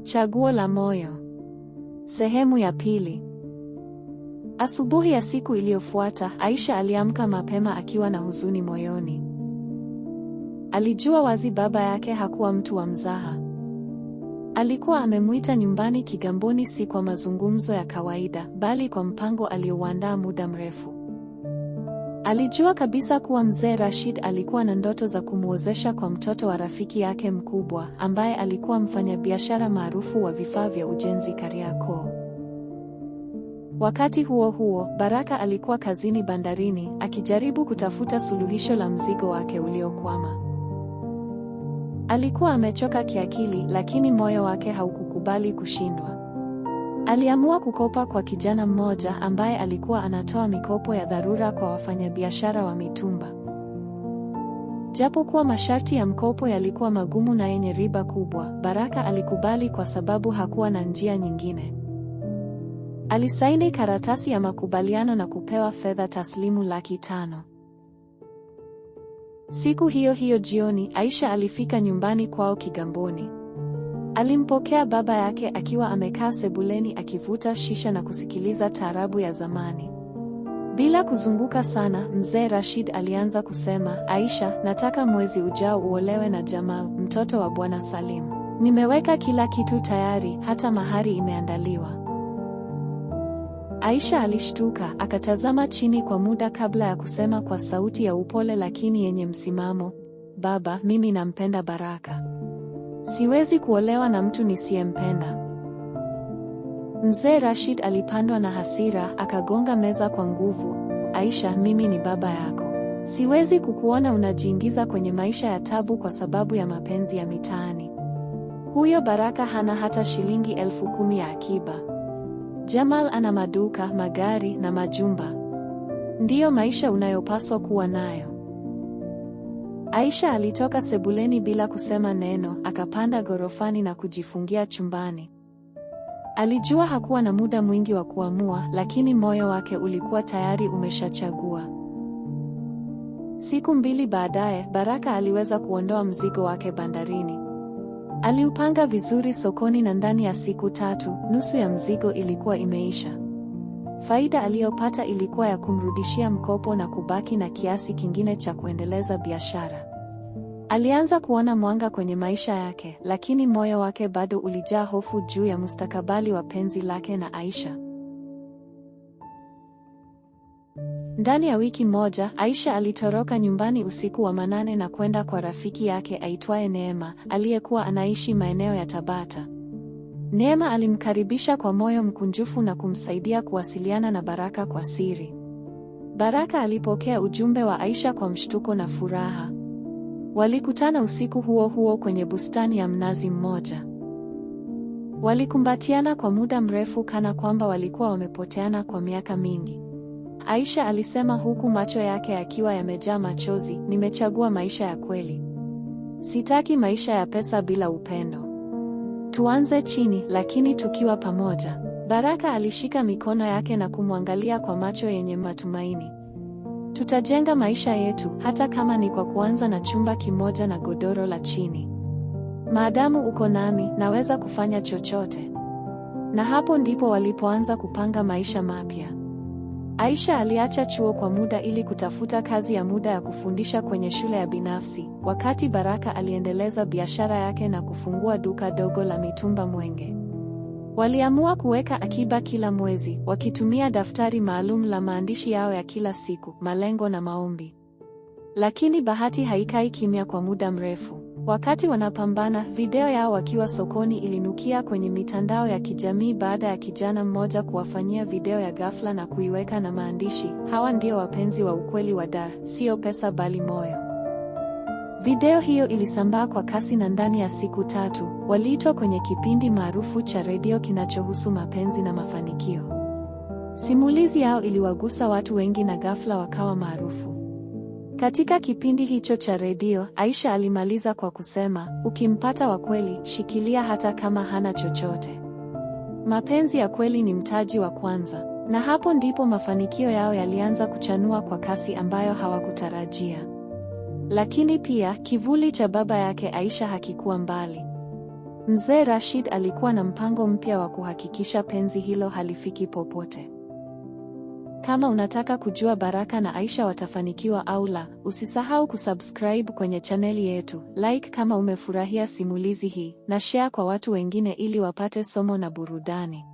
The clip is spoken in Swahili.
Chaguo la moyo. Sehemu ya pili. Asubuhi ya siku iliyofuata, Aisha aliamka mapema akiwa na huzuni moyoni. Alijua wazi baba yake hakuwa mtu wa mzaha. Alikuwa amemuita nyumbani Kigamboni si kwa mazungumzo ya kawaida, bali kwa mpango aliouandaa muda mrefu. Alijua kabisa kuwa mzee Rashid alikuwa na ndoto za kumuozesha kwa mtoto wa rafiki yake mkubwa, ambaye alikuwa mfanyabiashara maarufu wa vifaa vya ujenzi Kariakoo. Wakati huo huo, Baraka alikuwa kazini bandarini, akijaribu kutafuta suluhisho la mzigo wake uliokwama. Alikuwa amechoka kiakili, lakini moyo wake haukukubali kushindwa. Aliamua kukopa kwa kijana mmoja ambaye alikuwa anatoa mikopo ya dharura kwa wafanyabiashara wa mitumba. Japokuwa masharti ya mkopo yalikuwa magumu na yenye riba kubwa, Baraka alikubali kwa sababu hakuwa na njia nyingine. Alisaini karatasi ya makubaliano na kupewa fedha taslimu $500,000. Siku hiyo hiyo jioni, Aisha alifika nyumbani kwao Kigamboni. Alimpokea baba yake akiwa amekaa sebuleni akivuta shisha na kusikiliza taarabu ya zamani. Bila kuzunguka sana, mzee Rashid alianza kusema, "Aisha, nataka mwezi ujao uolewe na Jamal, mtoto wa Bwana Salim. Nimeweka kila kitu tayari, hata mahari imeandaliwa." Aisha alishtuka, akatazama chini kwa muda kabla ya kusema kwa sauti ya upole lakini yenye msimamo, "Baba, mimi nampenda Baraka. Siwezi kuolewa na mtu nisiyempenda." Mzee Rashid alipandwa na hasira, akagonga meza kwa nguvu, "Aisha, mimi ni baba yako. Siwezi kukuona unajiingiza kwenye maisha ya tabu kwa sababu ya mapenzi ya mitaani. Huyo Baraka hana hata shilingi 10,000 ya akiba. Jamal ana maduka, magari na majumba. Ndiyo maisha unayopaswa kuwa nayo." Aisha alitoka sebuleni bila kusema neno, akapanda gorofani na kujifungia chumbani. Alijua hakuwa na muda mwingi wa kuamua, lakini moyo wake ulikuwa tayari umeshachagua. Siku 2 baadaye, Baraka aliweza kuondoa mzigo wake bandarini. Aliupanga vizuri sokoni na ndani ya siku 3, nusu ya mzigo ilikuwa imeisha. Faida aliyopata ilikuwa ya kumrudishia mkopo na kubaki na kiasi kingine cha kuendeleza biashara. Alianza kuona mwanga kwenye maisha yake, lakini moyo wake bado ulijaa hofu juu ya mustakabali wa penzi lake na Aisha. Ndani ya wiki moja, Aisha alitoroka nyumbani usiku wa manane na kwenda kwa rafiki yake aitwaye Neema, aliyekuwa anaishi maeneo ya Tabata. Neema alimkaribisha kwa moyo mkunjufu na kumsaidia kuwasiliana na Baraka kwa siri. Baraka alipokea ujumbe wa Aisha kwa mshtuko na furaha. Walikutana usiku huo huo kwenye bustani ya mnazi mmoja. Walikumbatiana kwa muda mrefu kana kwamba walikuwa wamepoteana kwa miaka mingi. Aisha alisema huku macho yake yakiwa yamejaa machozi, "Nimechagua maisha ya kweli. Sitaki maisha ya pesa bila upendo. Tuanze chini, lakini tukiwa pamoja." Baraka alishika mikono yake na kumwangalia kwa macho yenye matumaini. "Tutajenga maisha yetu, hata kama ni kwa kuanza na chumba kimoja na godoro la chini. Maadamu uko nami, naweza kufanya chochote." Na hapo ndipo walipoanza kupanga maisha mapya. Aisha aliacha chuo kwa muda ili kutafuta kazi ya muda ya kufundisha kwenye shule ya binafsi, wakati Baraka aliendeleza biashara yake na kufungua duka dogo la mitumba Mwenge. Waliamua kuweka akiba kila mwezi, wakitumia daftari maalum la maandishi yao ya kila siku, malengo na maombi. Lakini bahati haikai kimya kwa muda mrefu. Wakati wanapambana, video yao wakiwa sokoni ilinukia kwenye mitandao ya kijamii baada ya kijana mmoja kuwafanyia video ya ghafla na kuiweka na maandishi, "Hawa ndio wapenzi wa ukweli wa Dar, sio pesa bali moyo." Video hiyo ilisambaa kwa kasi na ndani ya siku 3, waliitwa kwenye kipindi maarufu cha redio kinachohusu mapenzi na mafanikio. Simulizi yao iliwagusa watu wengi na ghafla wakawa maarufu. Katika kipindi hicho cha redio, Aisha alimaliza kwa kusema, "Ukimpata wa kweli, shikilia hata kama hana chochote. Mapenzi ya kweli ni mtaji wa kwanza." Na hapo ndipo mafanikio yao yalianza kuchanua kwa kasi ambayo hawakutarajia. Lakini pia, kivuli cha baba yake Aisha hakikuwa mbali. Mzee Rashid alikuwa na mpango mpya wa kuhakikisha penzi hilo halifiki popote. Kama unataka kujua Baraka na Aisha watafanikiwa au la, usisahau kusubscribe kwenye chaneli yetu, like kama umefurahia simulizi hii, na share kwa watu wengine ili wapate somo na burudani.